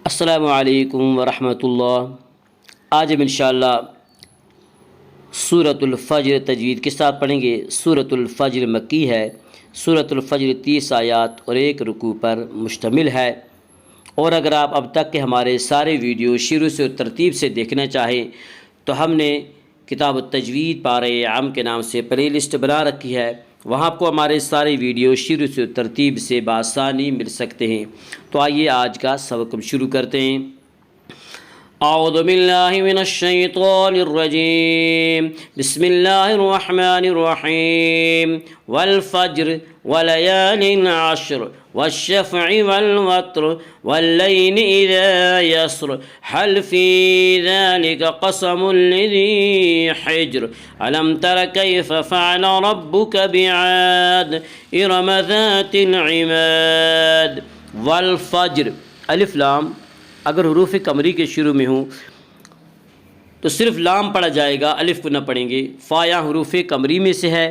السلام علیکم ورحمۃ اللہ۔ آج ہم انشاءاللہ سورۃ الفجر تجوید کے ساتھ پڑھیں گے۔ سورۃ الفجر مکی ہے۔ سورۃ الفجر 30 آیات اور 1 رکوع پر مشتمل ہے۔ اور اگر آپ اب تک کے ہمارے سارے ویڈیو شروع سے ترتیب سے دیکھنا چاہیں تو ہم نے کتاب التجوید پارہ عام کے نام سے پلے لسٹ بنا رکھی ہے، وہاں آپ کو ہمارے سارے ویڈیو شروع سے ترتیب سے بآسانی مل سکتے ہیں۔ تو آئیے آج کا سبق ہم شروع کرتے ہیں۔ اعوذ باللہ من الشیطان الرجیم، بسم اللہ الرحمن الرحیم، والفجر ولیال عشر والشفع والوتر واللیل اذا یسر هل فی ذلک قسم لذی حجر الم تر کیف فعل ربک بعاد ارم ذات العماد۔ والفجر الف لام اگر حروف قمری کے شروع میں ہوں تو صرف لام پڑھا جائے گا، الف کو نہ پڑھیں گے۔ فا یا حروف قمری میں سے ہے،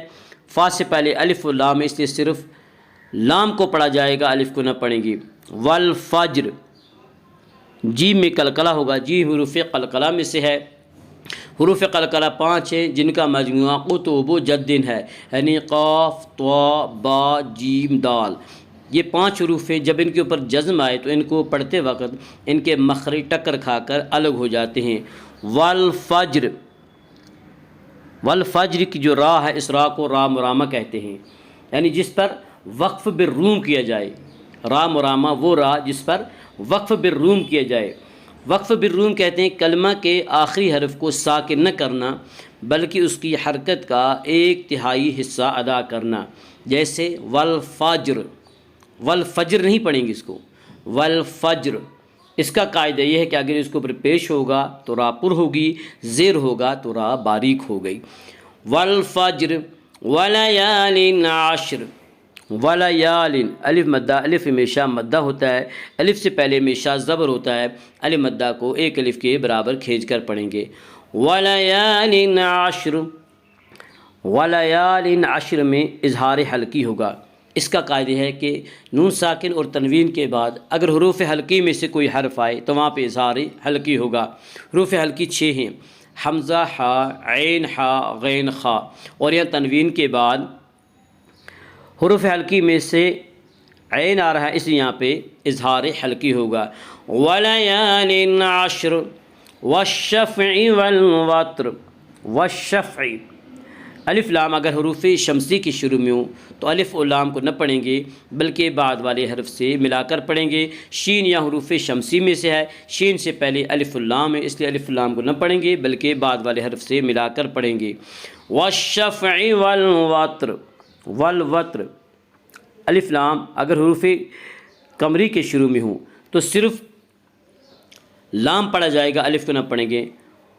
فا سے پہلے الف و لام، اس لیے صرف لام کو پڑھا جائے گا، الف کو نہ پڑھیں گے۔ والفجر جیم میں قلقلہ ہوگا، جی حروف قلقلہ میں سے ہے۔ حروف قلقلہ 5 ہیں جن کا مجموعہ قطب و جد ہے، یعنی قاف، طا، با، جیم، دال۔ یہ 5 حروف ہیں، جب ان کے اوپر جزم آئے تو ان کو پڑھتے وقت ان کے مخرج ٹکر کھا کر الگ ہو جاتے ہیں۔ والفجر، والفجر کی جو را ہے، اس را کو را مرامہ کہتے ہیں، یعنی جس پر وقف بالروم کیا جائے۔ را مرامہ وہ را جس پر وقف بالروم کیا جائے۔ وقف بالروم کہتے ہیں کلمہ کے آخری حرف کو ساکن نہ کرنا بلکہ اس کی حرکت کا 1/3 حصہ ادا کرنا، جیسے والفجر، والفجر نہیں پڑھیں گے اس کو، والفجر۔ اس کا قاعدہ یہ ہے کہ اگر اس کے اوپر پیش ہوگا تو را پر ہوگی، زیر ہوگا تو را باریک ہو گئی۔ والفجر ولیال عشر، ولیال الف مدہ، الف ہمیشہ مدہ ہوتا ہے، الف سے پہلے ہمیشہ زبر ہوتا ہے، الف مدہ کو 1 الف کے برابر کھینچ کر پڑھیں گے۔ ولیال عشر، ولیال عشر میں اظہار حلقی ہوگا۔ اس کا قاعدہ ہے کہ نون ساکن اور تنوین کے بعد اگر حروف حلقی میں سے کوئی حرف آئے تو وہاں پہ اظہار حلقی ہوگا۔ حروف حلقی 6 ہیں، حمزہ، ہا، عین، ہا، غین، خا، اور یہ تنوین کے بعد حروف حلقی میں سے عین آ رہا ہے، اس لیے یہاں پہ اظہار حلقی ہوگا۔ ولیال عشر والشفع والوتر، والشفع الف لام اگر حروف شمسی کی شروع میں ہوں تو الف و لام کو نہ پڑھیں گے بلکہ بعد والے حرف سے ملا کر پڑھیں گے۔ شین یا حروف شمسی میں سے ہے، شین سے پہلے الف و لام ہے، اس لیے الف و لام کو نہ پڑھیں گے بلکہ بعد والے حرف سے ملا کر پڑھیں گے۔ والشفع والوتر، والوتر الف لام اگر حروف قمری کے شروع میں ہوں تو صرف لام پڑھا جائے گا، الف کو نہ پڑھیں گے۔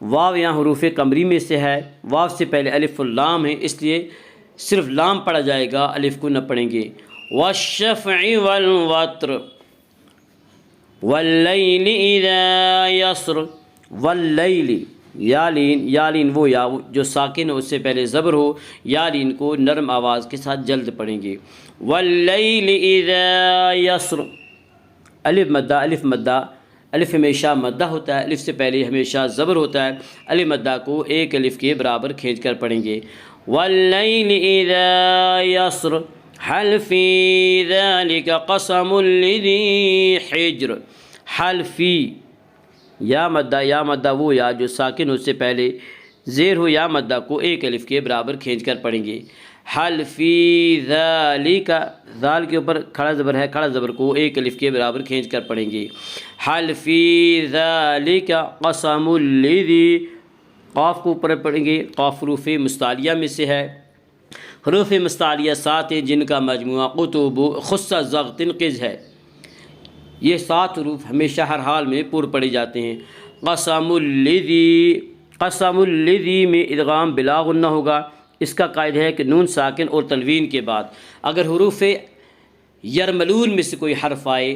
واو یہاں حروف قمری میں سے ہے، واو سے پہلے الف اللام ہے، اس لیے صرف لام پڑھا جائے گا، الف کو نہ پڑھیں گے۔ والشفع والوتر واللیل اذا یسر، واللیل یالین، یالین وہ یا جو ساکن ہو اس سے پہلے زبر ہو، یالین کو نرم آواز کے ساتھ جلد پڑھیں گے۔ واللیل اذا یسر الف مدہ، الف مدہ، الف ہمیشہ مدہ ہوتا ہے، الف سے پہلے ہمیشہ زبر ہوتا ہے، الف مدہ کو 1 الف کے برابر کھینچ کر پڑھیں گے۔ واللیل اذا یسر هل فی ذلک قسم لذی حجر، هل فی یا مدہ، یا مدہ وہ یا جو ساکن اس سے پہلے زیر ہو، یا مدہ کو 1 الف کے برابر کھینچ کر پڑھیں گے۔ حل فی ذالک، ذال کے اوپر کھڑا زبر ہے، کھڑا زبر کو 1 الف کے برابر کھینچ کر پڑھیں گے۔ حل فی ذالک قسم لذی، قاف کو اوپر پڑھیں گے، قاف حروف مستعلیہ میں سے ہے۔ حروف مستعلیہ 7 ہیں جن کا مجموعہ قطب خص زغ تنقض ہے۔ یہ 7 حروف ہمیشہ ہر حال میں پر پڑے جاتے ہیں۔ قسم لذی، قسم لذی میں ادغام بلا غنہ ہوگا۔ اس کا قاعدہ ہے کہ نون ساکن اور تنوین کے بعد اگر حروف یرملون میں سے کوئی حرف آئے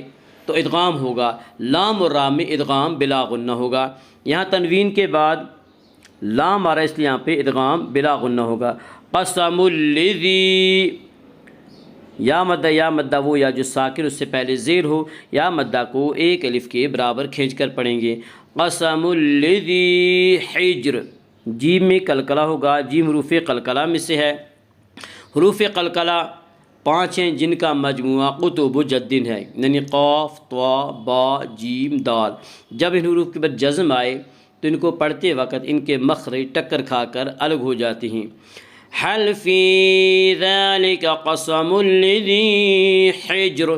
تو ادغام ہوگا، لام اور را میں ادغام بلا غنہ ہوگا۔ یہاں تنوین کے بعد لام آ رہا ہے اس لیے یہاں پہ ادغام بلا غنہ ہوگا۔ قسم لذی، یا مدہ وہ یا جو ساکن اس سے پہلے زیر ہو، یا مدہ کو ایک الف کے برابر کھینچ کر پڑھیں گے۔ قسم الذی حجر، جیم میں قلقلہ ہوگا، جیم حروف قلقلہ میں سے ہے۔ حروف قلقلہ 5 ہیں جن کا مجموعہ قطب جدن ہے، یعنی قاف، طا، با، جیم، دال۔ جب ان حروف کے بعد جزم آئے تو ان کو پڑھتے وقت ان کے مخرج ٹکر کھا کر الگ ہو جاتے ہیں۔ حل فی ذلک قسم الذی حجر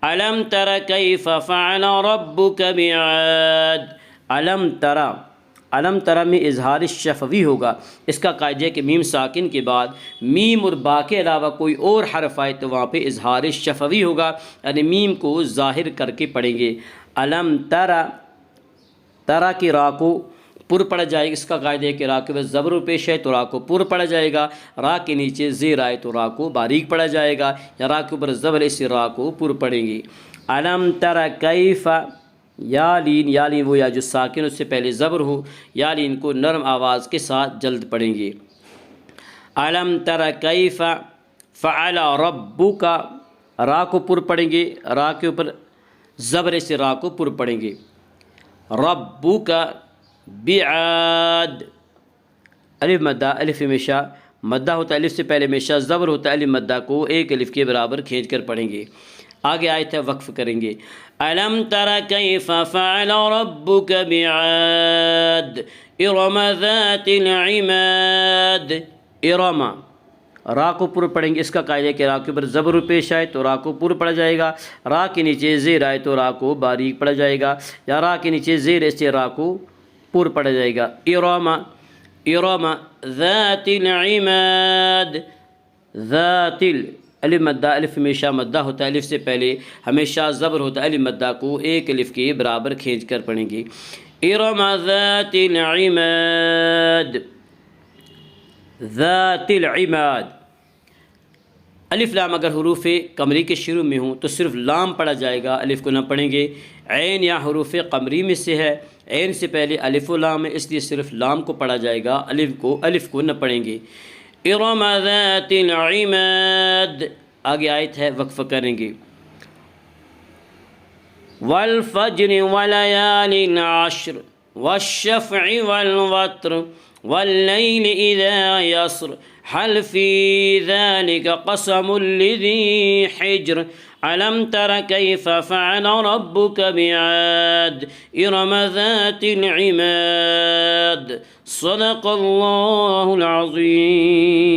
الم تر کیف فعل ربک بعاد۔ علم ترا میں اظہار شفوی ہوگا، اس کا قاعدہ ہے کہ میم ساکن کے بعد میم اور با کے علاوہ کوئی اور حرف آئے تو وہاں پہ اظہار شفوی ہوگا، یعنی میم کو ظاہر کر کے پڑھیں گے۔ علم ترا کی را کو پر پڑا جائے گا، اس کا قاعدہ ہے کہ را کے بعد زبر و پیش ہے تو را کو پر پڑا جائے گا، را کے نیچے زیر آئے تو را کو باریک پڑا جائے گا، یا را کے اوپر زبر اسے را کو پر پڑھیں گے۔ علم تر کیف، یا لین وہ یا جو ساکن اس سے پہلے زبر ہو، یا لین کو نرم آواز کے ساتھ جلد پڑھیں گے۔ علم تر کیف فعل ربک، را کو پر پڑھیں گے، را کے اوپر زبر سے را کو پر پڑھیں گے۔ ربک بعاد، الف مدہ، الف ہمیشہ مدہ ہوتا ہے، الف سے پہلے ہمیشہ زبر ہوتا ہے، الف مدہ کو ایک الف کے برابر کھینچ کر پڑھیں گے۔ آگے آیت ہے وقف کریں گے۔ الم تر کیف فعل ربک بعاد ارم ذات العماد۔ ارم، را کو پر پڑھیں گے، اس کا قاعدہ ہے کہ را کے اوپر زبر پیش آئے تو را کو پر پڑا جائے گا، را کے نیچے زیر آئے تو را کو باریک پڑا جائے گا، یا را کے نیچے زیر سے را کو پر پڑا جائے گا۔ ارم ذات العماد، ذات الف مدہ، الف ہمیشہ مدہ ہوتا ہے، الف سے پہلے ہمیشہ زبر ہوتا ہے، الف مدہ کو ایک الف کے برابر کھینچ کر پڑھیں گے۔ ارم ذات العماد، ذات العماد۔ الف لام اگر حروف قمری کے شروع میں ہوں تو صرف لام پڑھا جائے گا، الف کو نہ پڑھیں گے۔ عین یا حروف قمری میں سے ہے، عین سے پہلے الف و لام ہے، اس لیے صرف لام کو پڑھا جائے گا، الف کو نہ پڑھیں گے۔ ارم ذات العماد، آگے آیت ہے وقف کریں گے۔ والفجر وليال عشر والشفع والوتر والليل إذا يسر هل في ذلك قسم لذي حجر ألم تر كيف فعل ربك بعاد إرم ذات العماد صدق الله العظيم۔